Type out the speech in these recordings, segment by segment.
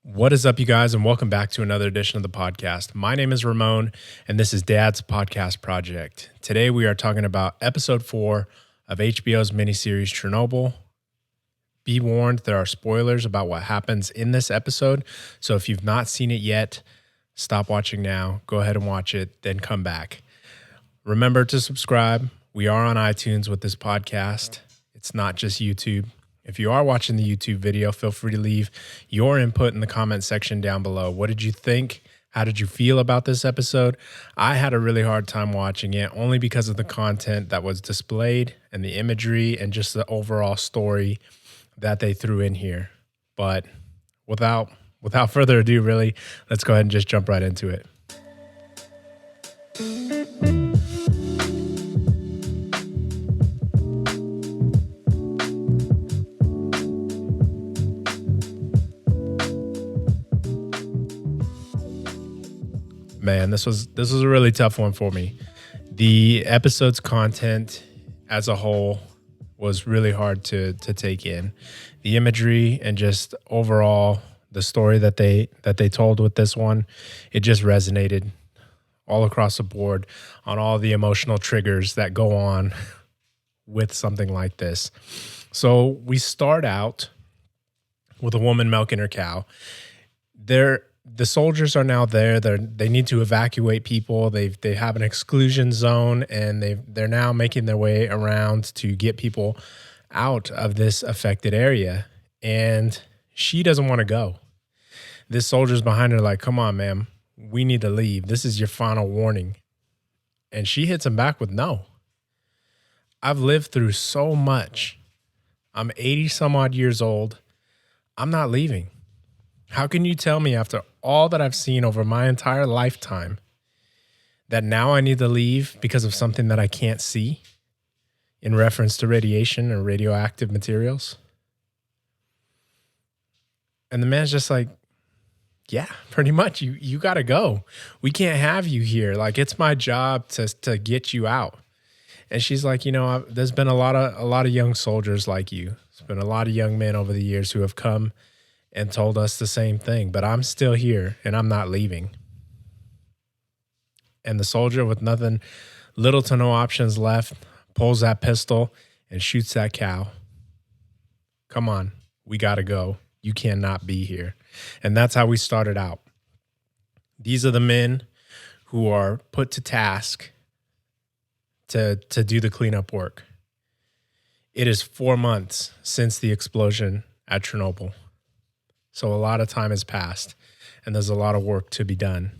What is up, you guys, and welcome back to another edition of the podcast. My name is Ramon, and this is Dad's Podcast Project. Today, we are talking about episode 4 of HBO's miniseries Chernobyl. Be warned, there are spoilers about what happens in this episode, so if you've not seen it yet, stop watching now, go ahead and watch it, then come back. Remember to subscribe. We are on iTunes with this podcast. It's not just YouTube. If you are watching the YouTube video, feel free to leave your input in the comment section down below. What did you think? How did you feel about this episode? I had a really hard time watching it only because of the content that was displayed and the imagery and just the overall story that they threw in here. But without further ado, really, let's go ahead and just jump right into it. Man, this was a really tough one for me. The episode's content as a whole was really hard to take in. The imagery and just overall the story that they told with this one, it just resonated all across the board on all the emotional triggers that go on with something like this. So we start out with a woman milking her cow. The soldiers are now there. They need to evacuate people. They have an exclusion zone, and they're now making their way around to get people out of this affected area. And she doesn't want to go. This soldier's behind her like, "Come on, ma'am. We need to leave. This is your final warning." And she hits him back with, "No. I've lived through so much. I'm 80 some odd years old. I'm not leaving. How can you tell me after all that I've seen over my entire lifetime that now I need to leave because of something that I can't see in reference to radiation or radioactive materials?" And the man's just like, "Yeah, pretty much. You got to go. We can't have you here. Like, it's my job to get you out." And she's like, "There's been a lot of young soldiers like you. There's been a lot of young men over the years who have come and told us the same thing, but I'm still here and I'm not leaving." And the soldier, with little to no options left, pulls that pistol and shoots that cow. "Come on, we got to go. You cannot be here." And that's how we started out. These are the men who are put to task to do the cleanup work. It is 4 months since the explosion at Chernobyl. So a lot of time has passed, and there's a lot of work to be done.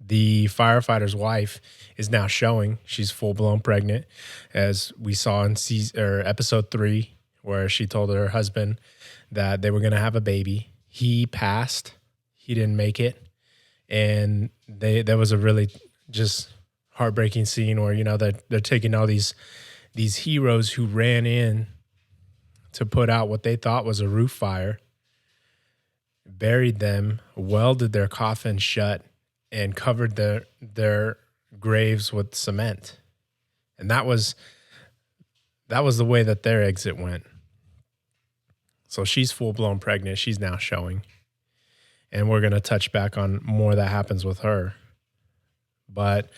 The firefighter's wife is now showing she's full-blown pregnant, as we saw in episode 3, where she told her husband that they were going to have a baby. He passed. He didn't make it. And there was a really just heartbreaking scene where, they're taking all these heroes who ran in to put out what they thought was a roof fire, buried them, welded their coffin shut, and covered their graves with cement. And that was the way that their exit went. So she's full-blown pregnant. She's now showing. And we're going to touch back on more that happens with her. But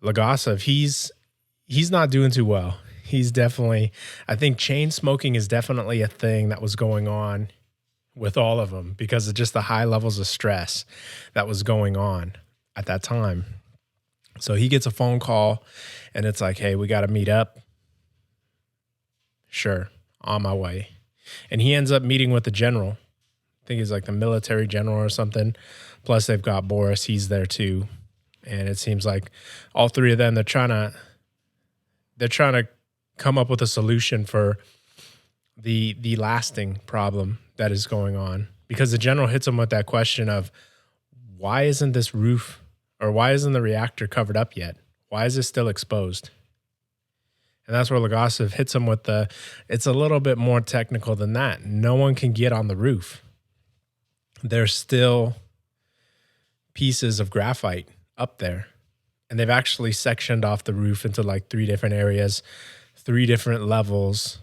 Legasov, he's not doing too well. He's definitely, I think chain smoking is definitely a thing that was going on with all of them because of just the high levels of stress that was going on at that time. So he gets a phone call and it's like, "Hey, we got to meet up." "Sure, on my way." And he ends up meeting with the general. I think he's like the military general or something. Plus they've got Boris. He's there too. And it seems like all three of them, they're trying to come up with a solution for the lasting problem that is going on, because the general hits him with that question of, why isn't this roof, or why isn't the reactor covered up yet? Why is it still exposed? And that's where Legasov hits him with it's a little bit more technical than that. No one can get on the roof. There's still pieces of graphite up there. And they've actually sectioned off the roof into like 3 different areas, 3 different levels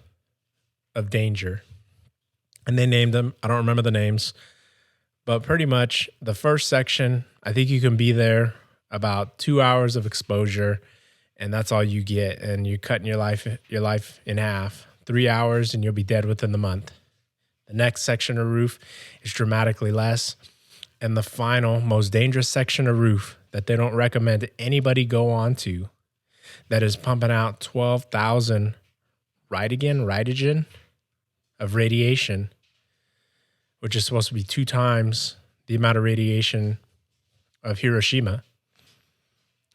of danger. And they named them. I don't remember the names, But pretty much the first section, I think you can be there about 2 hours of exposure, and that's all you get. And you're cutting your life in half. 3 hours, and you'll be dead within the month. The next section of roof is dramatically less. And the final, most dangerous section of roof that they don't recommend anybody go on to, that is pumping out 12,000 radigen of radiation, which is supposed to be 2 times the amount of radiation of Hiroshima.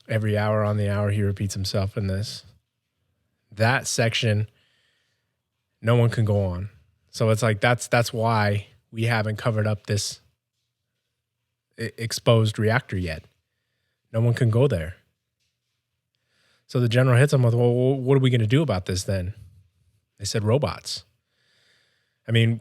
Every hour on the hour, he repeats himself in this. That section, no one can go on. So it's like that's why we haven't covered up this exposed reactor yet. No one can go there. So the general hits them with, well, what are we going to do about this then? They said robots. I mean,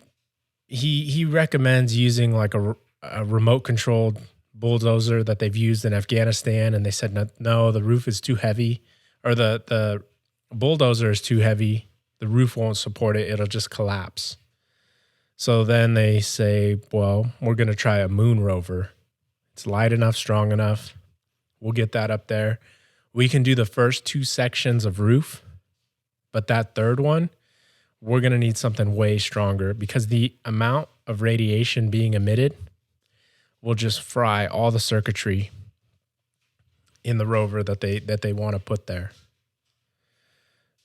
he recommends using like a remote-controlled bulldozer that they've used in Afghanistan, and they said, no, the roof is too heavy, or the bulldozer is too heavy. The roof won't support it. It'll just collapse. So then they say, well, we're going to try a moon rover. It's light enough, strong enough. We'll get that up there. We can do the first 2 sections of roof, but that third one, we're going to need something way stronger, because the amount of radiation being emitted will just fry all the circuitry in the rover that they want to put there.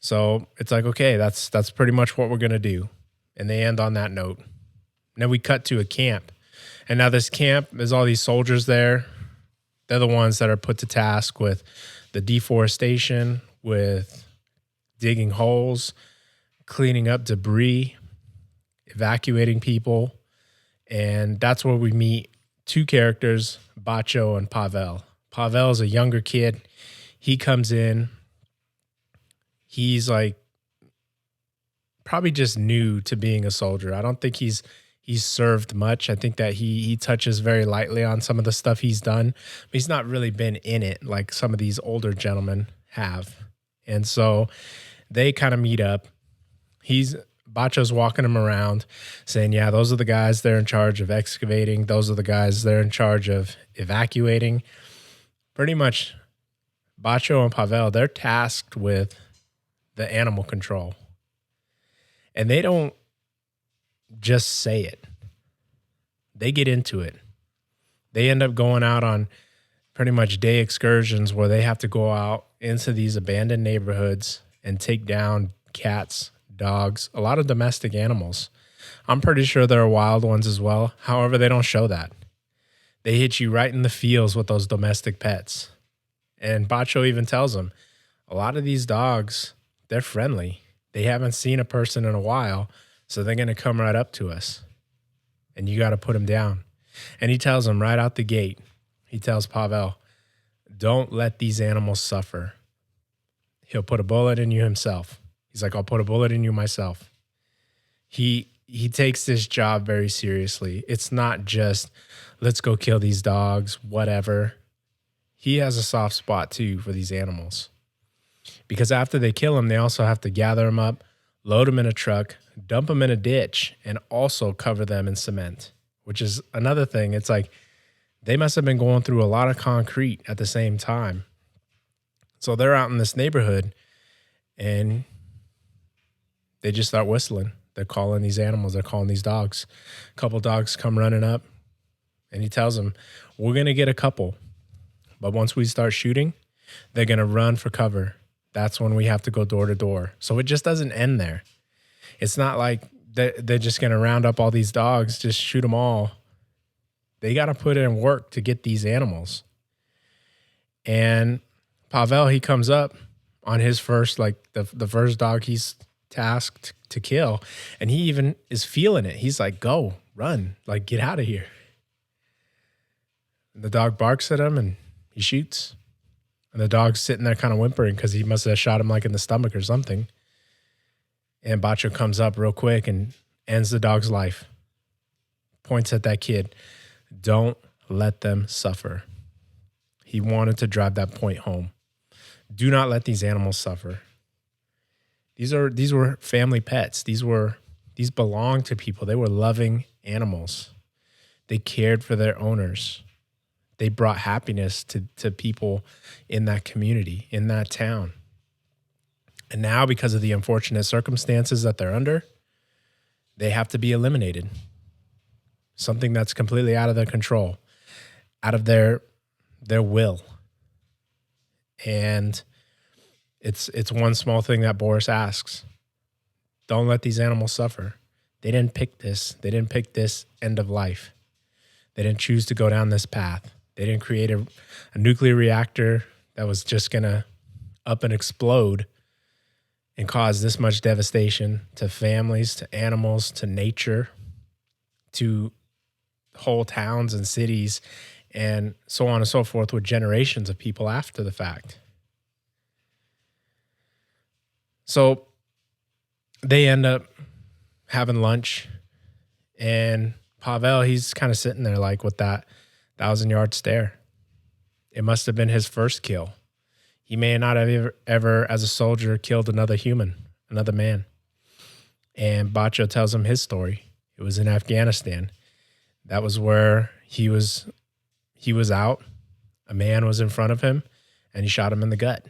So it's like, okay, that's pretty much what we're going to do. And they end on that note. And then we cut to a camp. And now this camp, there's all these soldiers there. They're the ones that are put to task with the deforestation, with digging holes, cleaning up debris, evacuating people. And that's where we meet 2 characters, Bacho and Pavel. Pavel is a younger kid. He comes in. He's like probably just new to being a soldier. I don't think he's served much. I think that he touches very lightly on some of the stuff he's done, but he's not really been in it like some of these older gentlemen have. And so they kind of meet up. Bacho's walking him around saying, yeah, those are the guys they're in charge of excavating. Those are the guys they're in charge of evacuating. Pretty much Bacho and Pavel, they're tasked with the animal control. And they don't just say it. They get into it. They end up going out on pretty much day excursions where they have to go out into these abandoned neighborhoods and take down cats, dogs, a lot of domestic animals. I'm pretty sure there are wild ones as well. However, they don't show that. They hit you right in the feels with those domestic pets. And Bacho even tells them, a lot of these dogs, they're friendly. They haven't seen a person in a while, so they're going to come right up to us. And you got to put them down. And he tells them right out the gate, he tells Pavel, don't let these animals suffer. He'll put a bullet in you himself. He's like, I'll put a bullet in you myself. He takes this job very seriously. It's not just, let's go kill these dogs, whatever. He has a soft spot too for these animals. Because after they kill them, they also have to gather them up, load them in a truck, dump them in a ditch, and also cover them in cement, which is another thing. It's like they must have been going through a lot of concrete at the same time. So they're out in this neighborhood, and they just start whistling. They're calling these animals. They're calling these dogs. A couple dogs come running up, and he tells them, we're going to get a couple. But once we start shooting, they're going to run for cover. That's when we have to go door to door. So it just doesn't end there. It's not like they're just going to round up all these dogs, just shoot them all. They got to put in work to get these animals. And Pavel, he comes up on his first, like the first dog he's tasked to kill. And he even is feeling it. He's like, go, run, like get out of here. And the dog barks at him and he shoots. And the dog's sitting there kind of whimpering because he must have shot him like in the stomach or something. And Bacho comes up real quick and ends the dog's life. Points at that kid. Don't let them suffer. He wanted to drive that point home. Do not let these animals suffer. These were family pets. These belonged to people. They were loving animals. They cared for their owners. They brought happiness to people in that community, in that town. And now, because of the unfortunate circumstances that they're under, they have to be eliminated. Something that's completely out of their control, out of their will. And it's one small thing that Boris asks. Don't let these animals suffer. They didn't pick this. They didn't pick this end of life. They didn't choose to go down this path. They didn't create a nuclear reactor that was just going to up and explode and cause this much devastation to families, to animals, to nature, to whole towns and cities, and so on and so forth, with generations of people after the fact. So they end up having lunch, and Pavel, he's kind of sitting there like with that 1,000-yard stare. It must have been his first kill. He may not have ever, as a soldier, killed another human, another man. And Bacho tells him his story. It was in Afghanistan. That was where he was out. A man was in front of him, and he shot him in the gut.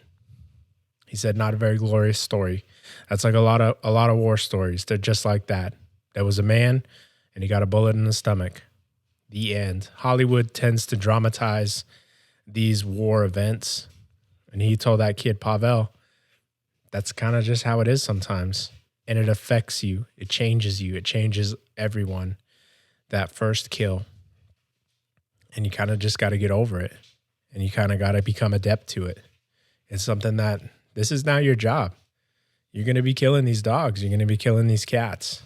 He said, not a very glorious story. That's like a lot of war stories. They're just like that. There was a man, and he got a bullet in the stomach. The end. Hollywood tends to dramatize these war events. And he told that kid, Pavel, that's kind of just how it is sometimes. And it affects you. It changes you. It changes everyone. That first kill. And you kind of just got to get over it. And you kind of got to become adept to it. It's something that this is now your job. You're going to be killing these dogs. You're going to be killing these cats.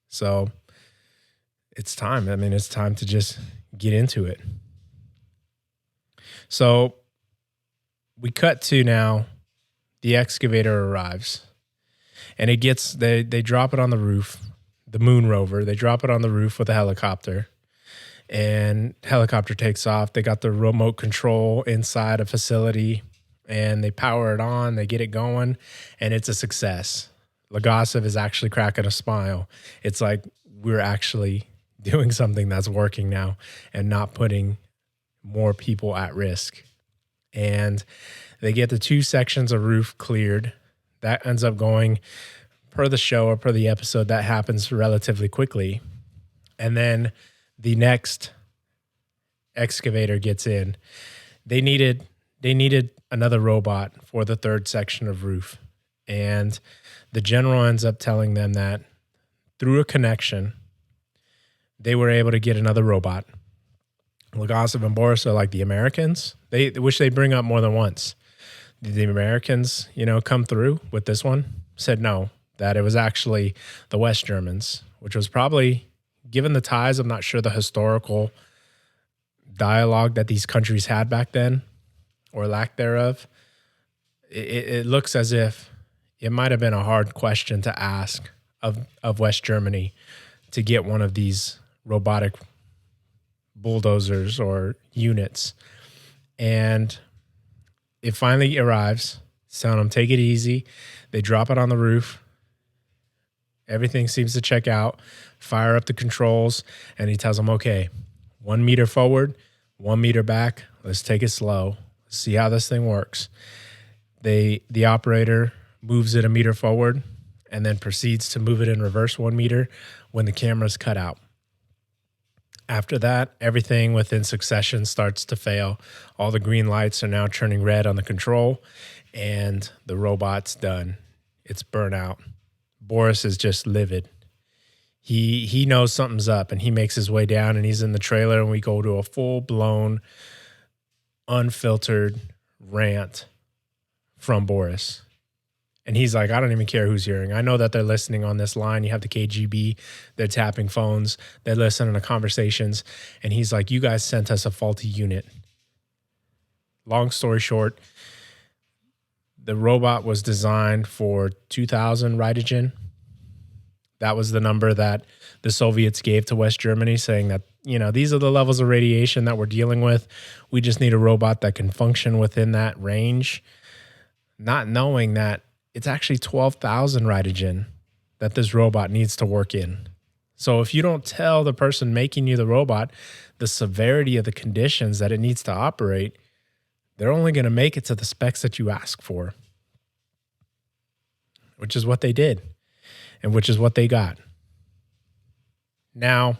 So it's time. I mean, it's time to just get into it. So we cut to now, the excavator arrives, and it gets, they drop it on the roof, the moon rover. They drop it on the roof with a helicopter, and helicopter takes off. They got the remote control inside a facility, and they power it on. They get it going, and it's a success. Legasov is actually cracking a smile. It's like we're actually doing something that's working now and not putting more people at risk. And they get the 2 sections of roof cleared. That ends up going, per the show or per the episode, that happens relatively quickly. And then the next excavator gets in. They needed another robot for the 3rd section of roof. And the general ends up telling them that through a connection, they were able to get another robot. Legasov and Boris are like, the Americans? They wish they'd bring up more than once. Did the Americans, come through with this one? Said no, that it was actually the West Germans, which was probably, given the ties, I'm not sure the historical dialogue that these countries had back then, or lack thereof. It looks as if it might have been a hard question to ask of West Germany to get one of these robotic bulldozers or units. And it finally arrives. Telling them, take it easy. They drop it on the roof. Everything seems to check out. Fire up the controls. And he tells them, okay, 1 meter forward, 1 meter back. Let's take it slow. Let's see how this thing works. The operator moves it 1 meter forward and then proceeds to move it in reverse 1 meter when the camera's cut out. After that, everything within succession starts to fail. All the green lights are now turning red on the control, and the robot's done. It's burnout. Boris is just livid. He knows something's up, and he makes his way down, and he's in the trailer, and we go to a full-blown, unfiltered rant from Boris. And he's like, I don't even care who's hearing. I know that they're listening on this line. You have the KGB. They're tapping phones. They're listening to conversations. And he's like, you guys sent us a faulty unit. Long story short, the robot was designed for 2,000 radigen. That was the number that the Soviets gave to West Germany, saying that, these are the levels of radiation that we're dealing with. We just need a robot that can function within that range, not knowing that it's actually 12,000 radigen that this robot needs to work in. So if you don't tell the person making you the robot the severity of the conditions that it needs to operate, they're only going to make it to the specs that you ask for, which is what they did and which is what they got. Now,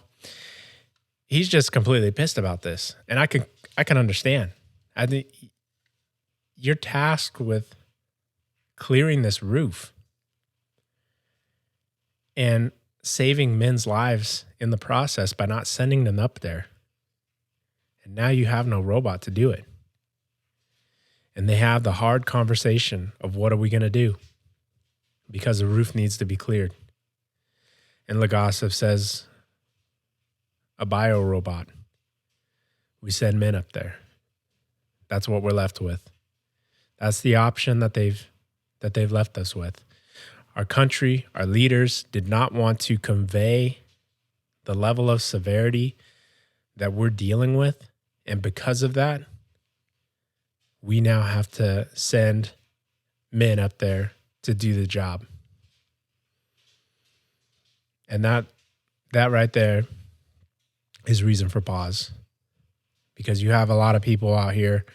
he's just completely pissed about this, and I can understand. I think you're tasked with clearing this roof and saving men's lives in the process by not sending them up there. And now you have no robot to do it. And they have the hard conversation of what are we going to do? Because the roof needs to be cleared. And Legasov says, a bio-robot. We send men up there. That's what we're left with. That's the option that they've left us with. Our country, our leaders did not want to convey the level of severity that we're dealing with. And because of that, we now have to send men up there to do the job. And that right there is reason for pause. Because you have a lot of people out here,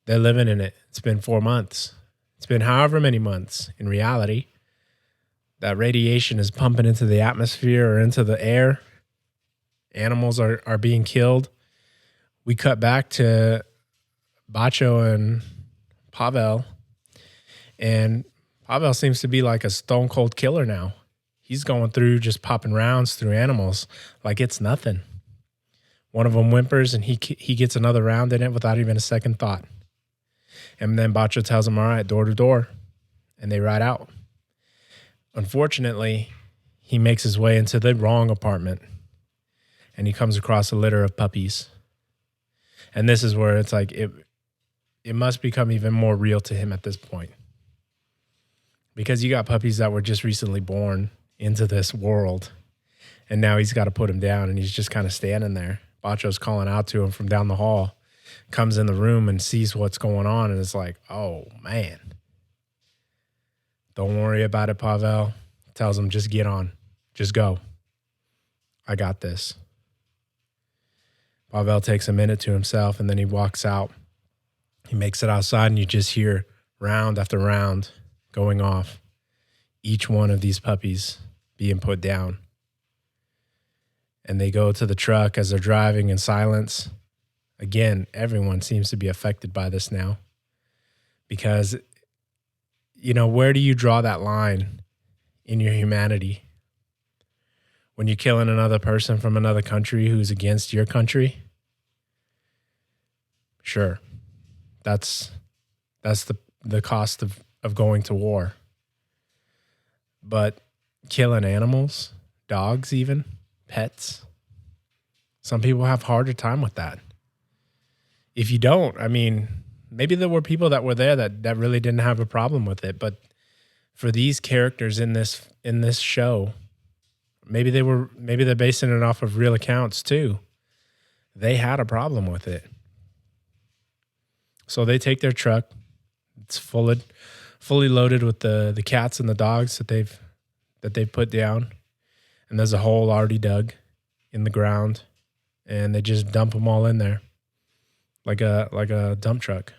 they're living in it. It's been 4 months. It's been however many months in reality. That radiation is pumping into the atmosphere or into the air. Animals are being killed. We cut back to Bacho and Pavel. And Pavel seems to be like a stone cold killer now. He's going through just popping rounds through animals like it's nothing. One of them whimpers and he gets another round in it without even a second thought. And then Bacho tells him, all right, door to door. And they ride out. Unfortunately, he makes his way into the wrong apartment. And he comes across a litter of puppies. And this is where it's like it must become even more real to him at this point. Because you got puppies that were just recently born into this world. And now he's got to put them down and he's just kind of standing there. Bacho's calling out to him from down the hall. Comes in the room and sees what's going on and is like, oh, man. Don't worry about it, Pavel. Tells him, just get on. Just go. I got this. Pavel takes a minute to himself and then he walks out. He makes it outside and you just hear round after round going off. Each one of these puppies being put down. And they go to the truck as they're driving in silence. Again, everyone seems to be affected by this now. Because, you know, where do you draw that line in your humanity? When you're killing another person from another country who's against your country? Sure. That's the cost of going to war. But killing animals, dogs even, pets, some people have a harder time with that. If you don't, I mean, maybe there were people that were there that really didn't have a problem with it. But for these characters in this show, maybe they're basing it off of real accounts too. They had a problem with it. So they take their truck. It's fully loaded with the cats and the dogs that they've put down. And there's a hole already dug in the ground. And they just dump them all in there. Like a dump truck.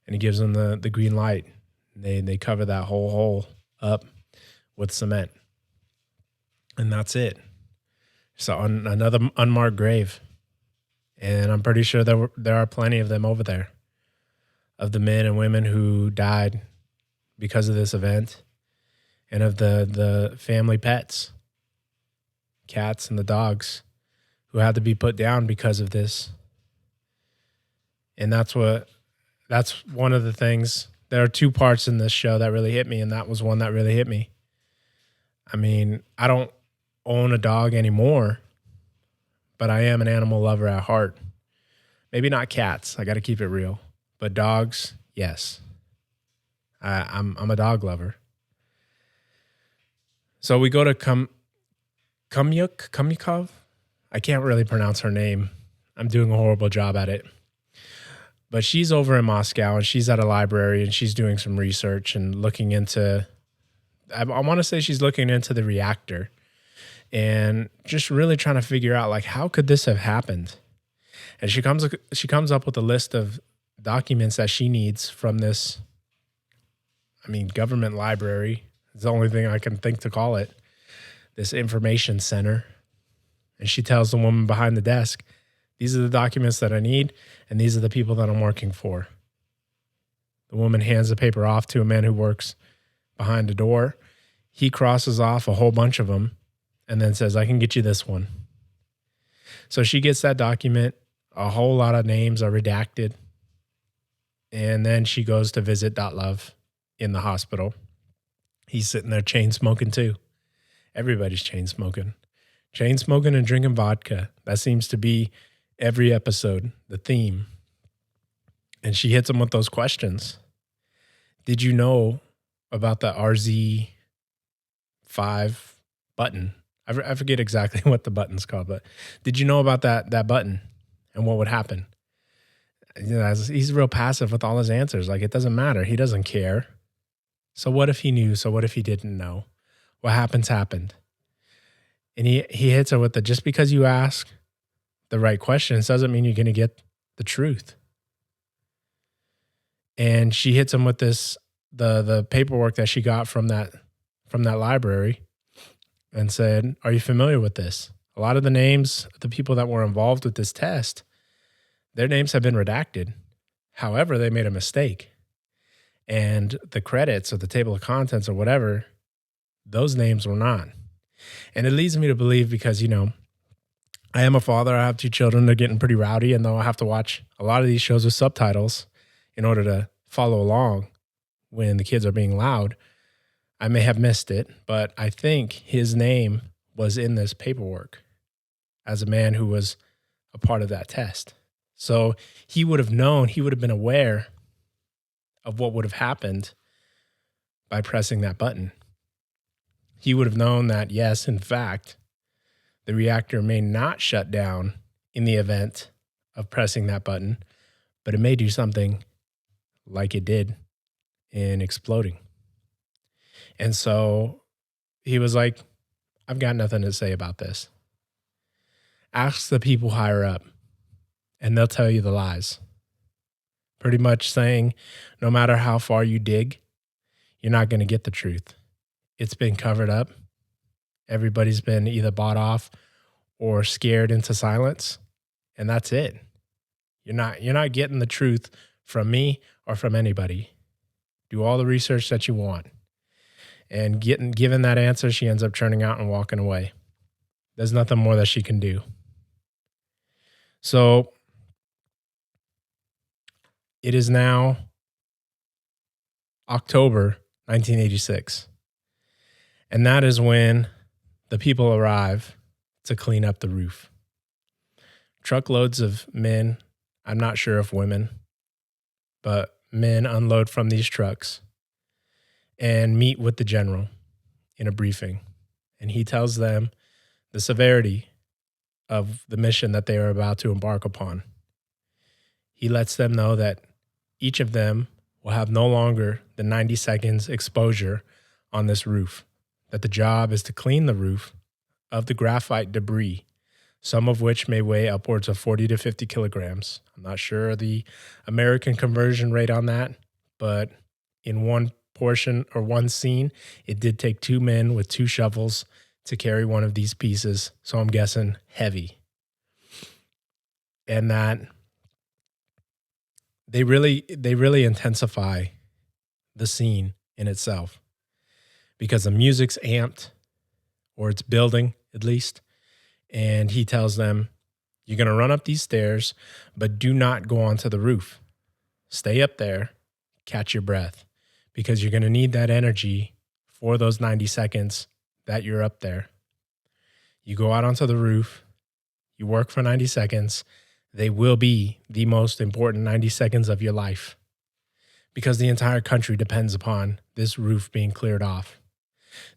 And he gives them the green light. They cover that whole hole up with cement. And that's it. So another unmarked grave. And I'm pretty sure there are plenty of them over there. Of the men and women who died because of this event. And of the family pets. Cats and the dogs who had to be put down because of this. And that's one of the things. There are two parts in this show that really hit me, and that was one that really hit me. I mean, I don't own a dog anymore, but I am an animal lover at heart. Maybe not cats. I got to keep it real. But dogs, yes. I'm a dog lover. So we go to Kumyakov. I can't really pronounce her name. I'm doing a horrible job at it. But she's over in Moscow, and she's at a library, and she's doing some research and looking into, I want to say she's looking into the reactor and just really trying to figure out like how could this have happened. And she comes up with a list of documents that she needs from this, government library. It's the only thing I can think to call it, this information center. And she tells the woman behind the desk, these are the documents that I need, and these are the people that I'm working for. The woman hands the paper off to a man who works behind the door. He crosses off a whole bunch of them and then says, I can get you this one. So she gets that document. A whole lot of names are redacted. And then she goes to visit Love in the hospital. He's sitting there chain smoking too. Everybody's chain smoking. Chain smoking and drinking vodka. That seems to be every episode, the theme. And she hits him with those questions. Did you know about the RZ5 button? I forget exactly what the button's called, but did you know about that button and what would happen? He's real passive with all his answers. Like, it doesn't matter. He doesn't care. So what if he knew? So what if he didn't know? What happened. And he hits her with the, just because you ask the right questions doesn't mean you're going to get the truth. And she hits him with this, the paperwork that she got from that library and said, are you familiar with this? A lot of the names of the people that were involved with this test, their names have been redacted. However, they made a mistake. And the credits or the table of contents or whatever, those names were not. And it leads me to believe, because, I am a father. I have 2 children. They're getting pretty rowdy. And though I have to watch a lot of these shows with subtitles in order to follow along when the kids are being loud, I may have missed it, but I think his name was in this paperwork as a man who was a part of that test. So he would have known, he would have been aware of what would have happened by pressing that button. He would have known that, yes, in fact, the reactor may not shut down in the event of pressing that button, but it may do something like it did in exploding. And so he was like, I've got nothing to say about this. Ask the people higher up, and they'll tell you the lies. Pretty much saying, no matter how far you dig, you're not going to get the truth. It's been covered up. Everybody's been either bought off or scared into silence, and that's it. You're not getting the truth from me or from anybody. Do all the research that you want. And given that answer, she ends up turning out and walking away. There's nothing more that she can do. So it is now October 1986. And that is when the people arrive to clean up the roof. Truckloads of men, I'm not sure if women, but men unload from these trucks and meet with the general in a briefing. And he tells them the severity of the mission that they are about to embark upon. He lets them know that each of them will have no longer the 90 seconds exposure on this roof, that the job is to clean the roof of the graphite debris, some of which may weigh upwards of 40 to 50 kilograms. I'm not sure the American conversion rate on that, but in one portion or one scene, it did take 2 men with 2 shovels to carry one of these pieces. So I'm guessing heavy. And that they really intensify the scene in itself, because the music's amped, or it's building at least. And he tells them, you're going to run up these stairs, but do not go onto the roof. Stay up there, catch your breath, because you're going to need that energy for those 90 seconds that you're up there. You go out onto the roof, you work for 90 seconds. They will be the most important 90 seconds of your life, because the entire country depends upon this roof being cleared off.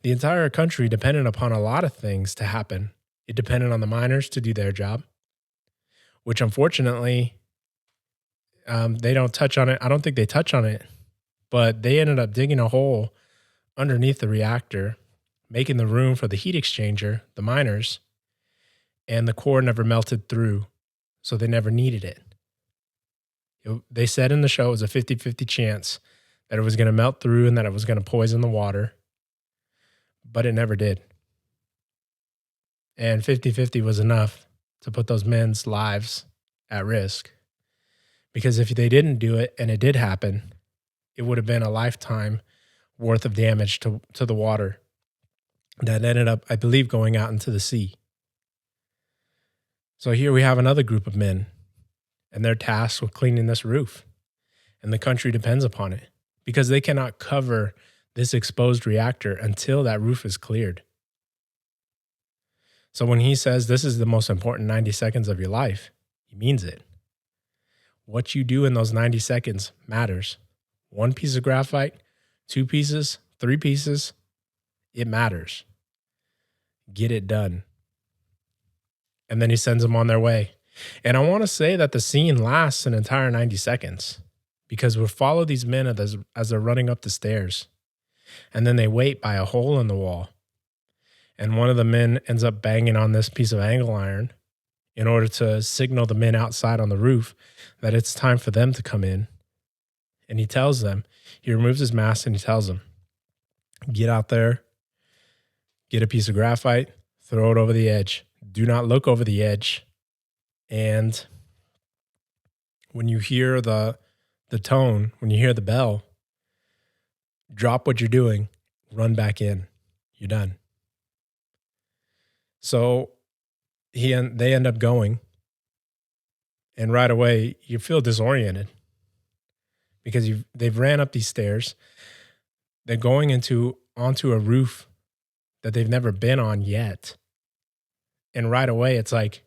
The entire country depended upon a lot of things to happen. It depended on the miners to do their job, which unfortunately, they don't touch on it. I don't think they touch on it, but they ended up digging a hole underneath the reactor making the room for the heat exchanger, the miners, and the core never melted through, so they never needed it. They said in the show it was a 50-50 chance that it was going to melt through and that it was going to poison the water, but it never did. And 50-50 was enough to put those men's lives at risk. Because if they didn't do it and it did happen, it would have been a lifetime worth of damage to the water that ended up, I believe, going out into the sea. So here we have another group of men, and they're tasked with cleaning this roof. And the country depends upon it because they cannot cover this exposed reactor until that roof is cleared. So when he says this is the most important 90 seconds of your life, he means it. What you do in those 90 seconds matters. 1 piece of graphite, 2 pieces, 3 pieces, it matters. Get it done. And then he sends them on their way. And I want to say that the scene lasts an entire 90 seconds because we follow these men as they're running up the stairs. And then they wait by a hole in the wall. And one of the men ends up banging on this piece of angle iron in order to signal the men outside on the roof that it's time for them to come in. And he tells them, he removes his mask and he tells them, get out there, get a piece of graphite, throw it over the edge. Do not look over the edge. And when you hear the tone, when you hear the bell, drop what you're doing, run back in. You're done. So they end up going. And right away, you feel disoriented because they've ran up these stairs. They're going onto a roof that they've never been on yet. And right away, it's like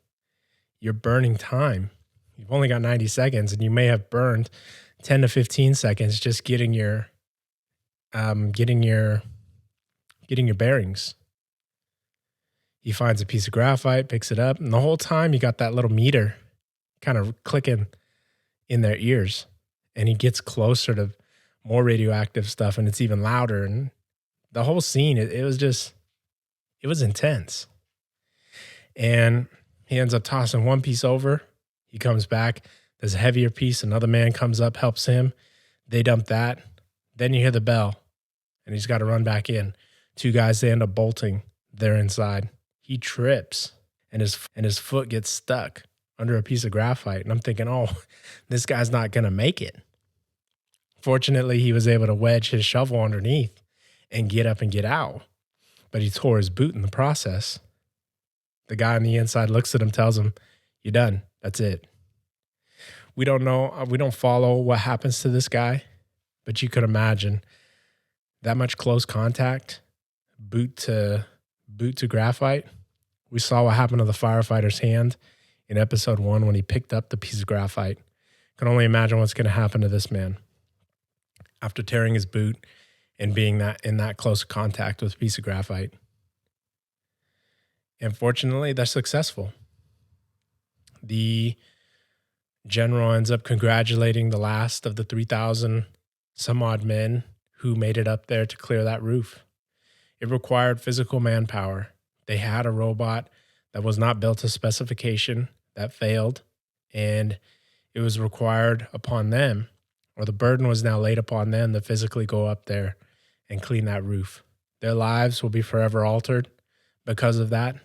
you're burning time. You've only got 90 seconds, and you may have burned 10 to 15 seconds just getting your bearings. He finds a piece of graphite, picks it up, and the whole time you got that little meter kind of clicking in their ears. And he gets closer to more radioactive stuff, and it's even louder. And the whole scene, it was intense. And he ends up tossing 1 piece over. He comes back. There's a heavier piece. Another man comes up, helps him. They dump that. Then you hear the bell, and he's got to run back in. 2 guys, they end up bolting. They're inside. He trips, and his foot gets stuck under a piece of graphite. And I'm thinking, oh, this guy's not going to make it. Fortunately, he was able to wedge his shovel underneath and get up and get out. But he tore his boot in the process. The guy on the inside looks at him, tells him, you're done. That's it. We don't know. We don't follow what happens to this guy, but you could imagine that much close contact, boot to graphite. We saw what happened to the firefighter's hand in episode 1 when he picked up the piece of graphite. Can only imagine what's going to happen to this man after tearing his boot and being in that close contact with a piece of graphite. And fortunately, they're successful. The general ends up congratulating the last of the 3,000 some odd men who made it up there to clear that roof. It required physical manpower. They had a robot that was not built to specification that failed, and it was required upon them, or the burden was now laid upon them to physically go up there and clean that roof. Their lives will be forever altered because of that.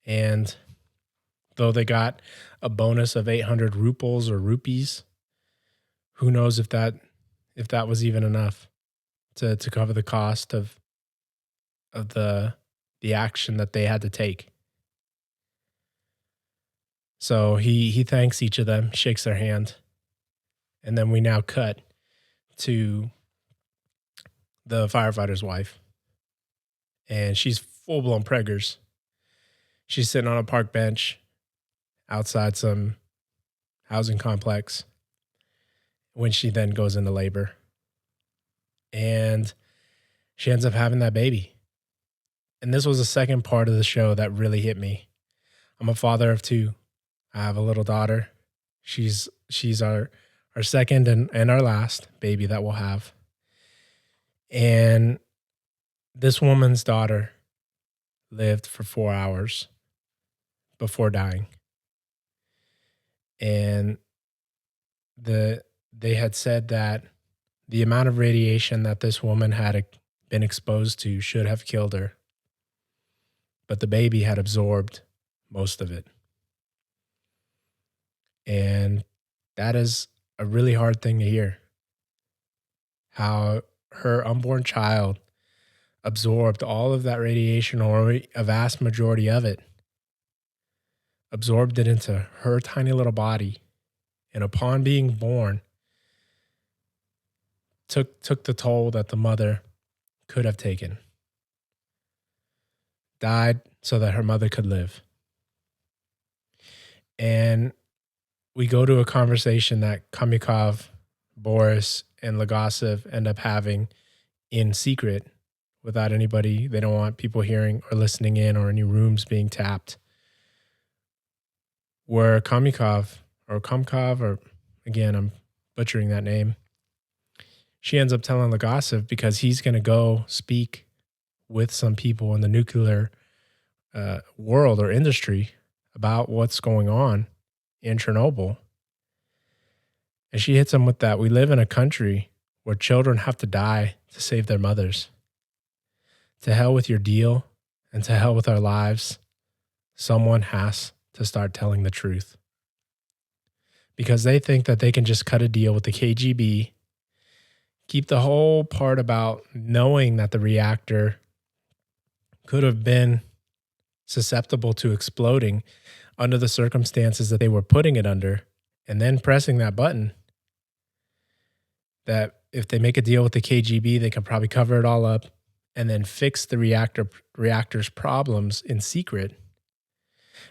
And though they got a bonus of 800 ruples or rupees, who knows if that was even enough to cover the cost of the action that they had to take. So he thanks each of them, shakes their hand, and then we now cut to the firefighter's wife. And she's full-blown preggers. She's sitting on a park bench outside some housing complex when she then goes into labor. And she ends up having that baby. And this was the second part of the show that really hit me. I'm a father of 2. I have a little daughter. She's our second and our last baby that we'll have. And this woman's daughter lived for 4 hours before dying. And they had said that the amount of radiation that this woman had been exposed to should have killed her, but the baby had absorbed most of it. And that is a really hard thing to hear. How her unborn child absorbed all of that radiation, or a vast majority of it, absorbed it into her tiny little body, and upon being born, took the toll that the mother could have taken. Died so that her mother could live. And we go to a conversation that Kamikov, Boris, and Legasov end up having in secret without anybody. They don't want people hearing or listening in, or any rooms being tapped. Where Kamikov, or again, I'm butchering that name, she ends up telling Legasov, because he's going to go speak with some people in the nuclear world or industry about what's going on in Chernobyl. And she hits him with that. We live in a country where children have to die to save their mothers. To hell with your deal, and to hell with our lives. Someone has to start telling the truth. Because they think that they can just cut a deal with the KGB, keep the whole part about knowing that the reactor could have been susceptible to exploding under the circumstances that they were putting it under, and then pressing that button. That if they make a deal with the KGB, they can probably cover it all up and then fix the reactor's problems in secret.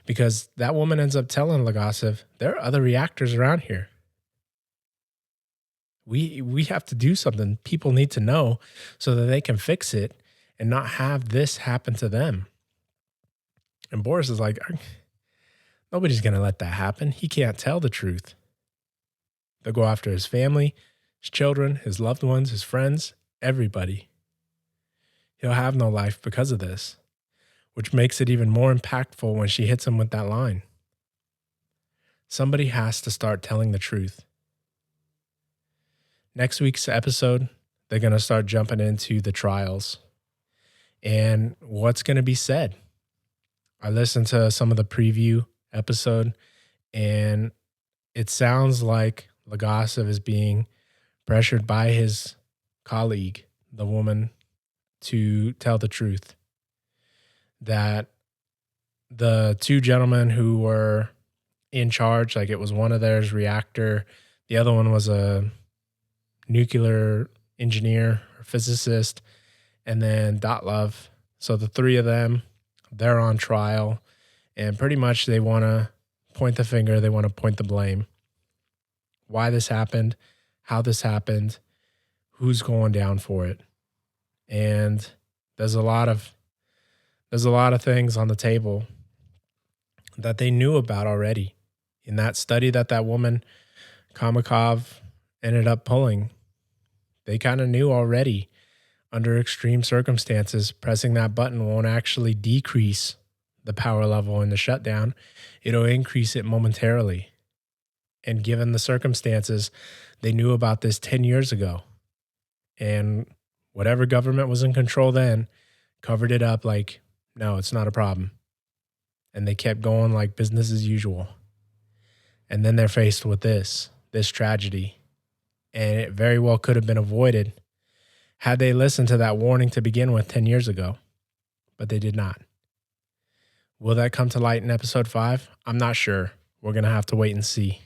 Because that woman ends up telling Legasov, there are other reactors around here. We have to do something. People need to know so that they can fix it and not have this happen to them. And Boris is like, nobody's going to let that happen. He can't tell the truth. They'll go after his family, his children, his loved ones, his friends, everybody. He'll have no life because of this, which makes it even more impactful when she hits him with that line. Somebody has to start telling the truth. Next week's episode, they're going to start jumping into the trials and what's going to be said. I listened to some of the preview episode, and it sounds like Legasov is being pressured by his colleague, the woman, to tell the truth. That the two gentlemen who were in charge, like it was one of theirs reactor, the other one was a nuclear engineer or physicist, and then Datlov. So the three of them, they're on trial, and pretty much they want to point the finger, they want to point the blame. Why this happened, how this happened, who's going down for it. And there's a lot of things on the table that they knew about already. In that study that woman, Kamikov, ended up pulling, they kind of knew already, under extreme circumstances, pressing that button won't actually decrease the power level in the shutdown. It'll increase it momentarily. And given the circumstances, they knew about this 10 years ago. And whatever government was in control then covered it up like, no, it's not a problem. And they kept going like business as usual. And then they're faced with this tragedy. And it very well could have been avoided had they listened to that warning to begin with 10 years ago. But they did not. Will that come to light in episode 5? I'm not sure. We're going to have to wait and see.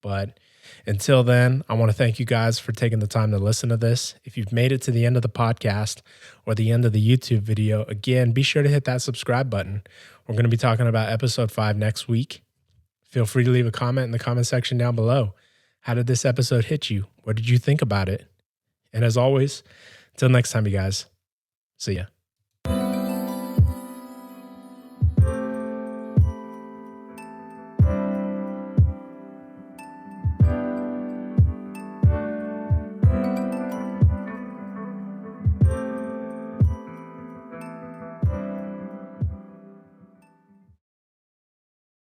But until then, I want to thank you guys for taking the time to listen to this. If you've made it to the end of the podcast or the end of the YouTube video, again, be sure to hit that subscribe button. We're going to be talking about episode 5 next week. Feel free to leave a comment in the comment section down below. How did this episode hit you? What did you think about it? And as always, until next time, you guys, see ya.